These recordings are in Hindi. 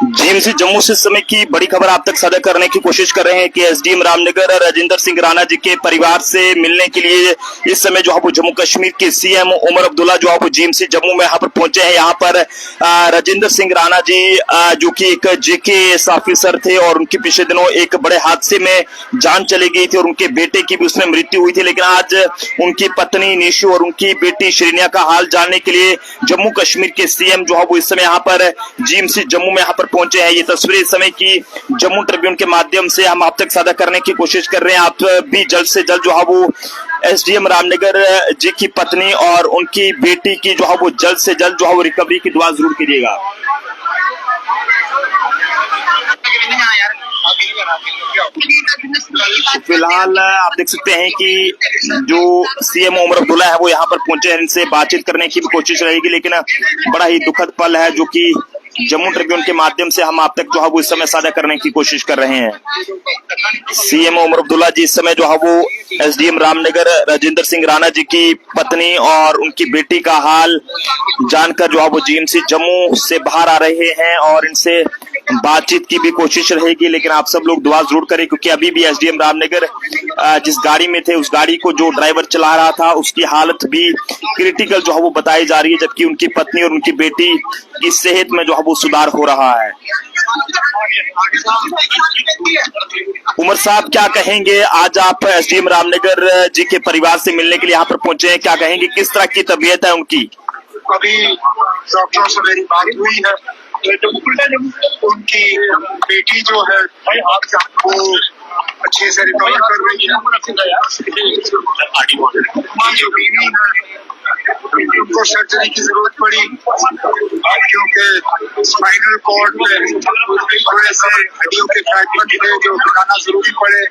जीएमसी जम्मू से इस समय की बड़ी खबर आप तक साझा करने की कोशिश कर रहे हैं कि एसडीएम रामनगर राजेंद्र सिंह राणा जी के परिवार से मिलने के लिए इस समय जो है वो जम्मू कश्मीर के सीएम उमर अब्दुल्ला जो है वो जीएमसी जम्मू में यहाँ पर पहुंचे हैं। यहाँ पर राजेंद्र सिंह राणा जी जो कि एक जेके ऑफिसर थे और उनके पिछले दिनों एक बड़े हादसे में जान चली गई थी और उनके बेटे की भी उसमें मृत्यु हुई थी, लेकिन आज उनकी पत्नी निशु और उनकी बेटी श्रीनिया का हाल जानने के लिए जम्मू कश्मीर के सीएम जो है वो इस समय यहाँ पर जीएमसी जम्मू में यहाँ पर पहुंचे हैं। ये तस्वीरें इस समय की जम्मू ट्रिब्यून के माध्यम से हम आप तक साझा करने की कोशिश कर रहे हैं। आप भी जल्द से जल्द जो है वो एसडीएम रामनगर जी की पत्नी और उनकी बेटी की जो है वो जल्द से जल्द जो है वो रिकवरी की दुआ जरूर कीजिएगा। फिलहाल आप देख सकते हैं कि जो सीएम उमर अब्दुल्ला है वो यहाँ पर पहुंचे हैं, इनसे बातचीत करने की भी कोशिश रहेगी, लेकिन बड़ा ही दुखद पल है जो कि जम्मू ट्रिब्यून के माध्यम से हम आप तक जो है वो इस समय साझा करने की कोशिश कर रहे हैं। सीएम उमर अब्दुल्ला जी इस समय जो है वो एसडीएम रामनगर राजेंद्र सिंह राणा जी की पत्नी और उनकी बेटी का हाल जानकर जो है वो जीएमसी जम्मू से बाहर आ रहे हैं और इनसे बातचीत की भी कोशिश रहेगी, लेकिन आप सब लोग दुआ जरूर करें क्योंकि अभी भी एसडीएम रामनगर जिस गाड़ी में थे उस गाड़ी को जो ड्राइवर चला रहा था उसकी हालत भी क्रिटिकल जो है वो बताई जा रही है, जबकि उनकी पत्नी और उनकी बेटी की सेहत में जो है वो सुधार हो रहा है। उमर साहब क्या कहेंगे, आज आप एसडीएम रामनगर जी के परिवार से मिलने के लिए यहाँ पर पहुंचे हैं, क्या कहेंगे, किस तरह की तबीयत है उनकी? अभी डॉक्टरों से मेरी बात हुई है, उनकी बेटी जो है वो अच्छे से रिकवर कर रही है। जो बीवी है उनको सर्जरी की जरूरत पड़ी क्योंकि स्पाइनल कॉर्ड में थोड़े से हड्डियों के फ्रैगमेंट थे जो हटाना जरूरी पड़े,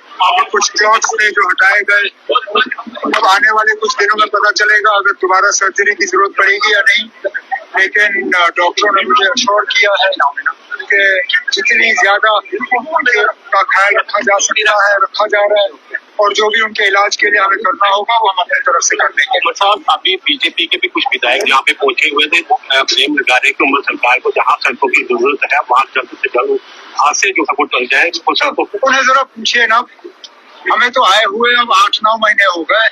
कुछ क्लॉट्स थे जो हटाए गए। अब आने वाले कुछ दिनों में पता चलेगा अगर दोबारा सर्जरी की जरूरत पड़ेगी या नहीं, लेकिन डॉक्टरों ने मुझे अश्योर किया है कि जितनी ज्यादा का ख्याल रखा जा सकता है रखा जा रहा है और जो भी उनके इलाज के लिए हमें करना होगा वो हम अपनी तरफ से कर देंगे। उमर साहब, अभी बीजेपी के भी कुछ विधायक यहाँ पे पहुंचे हुए थे, ब्लेम लगा रहे कि उमर सरकार को जहाँ सड़कों की जरूरत है वहाँ जल्द से जल्द हाथ से जो सपोर्ट चल जाए। उन्हें जरा पूछिए ना, हमें तो आए हुए अब 8-9 महीने हो गए,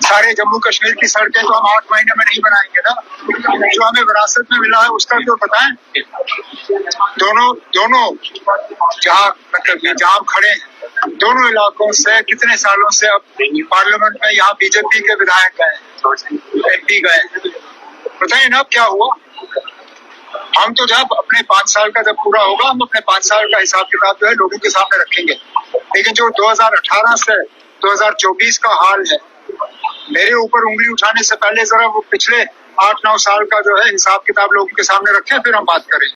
सारे जम्मू कश्मीर की सड़कें तो हम 8 महीने में नहीं बनाएंगे ना, जो हमें विरासत में मिला है उसका तो बताएं। दोनों जहाँ मतलब जहाँ हम खड़े हैं दोनों इलाकों से कितने सालों से अब पार्लियामेंट में यहाँ बीजेपी के विधायक गए, एमपी गए, बताइए ना अब क्या हुआ। हम तो जब अपने 5 साल का जब पूरा होगा हम अपने 5 साल का हिसाब किताब जो है लोगों के सामने रखेंगे, लेकिन जो 2018 से 2024 का हाल है, मेरे ऊपर उंगली उठाने से पहले जरा वो पिछले 8-9 साल का जो है हिसाब किताब लोगों के सामने रखें, फिर हम बात करें।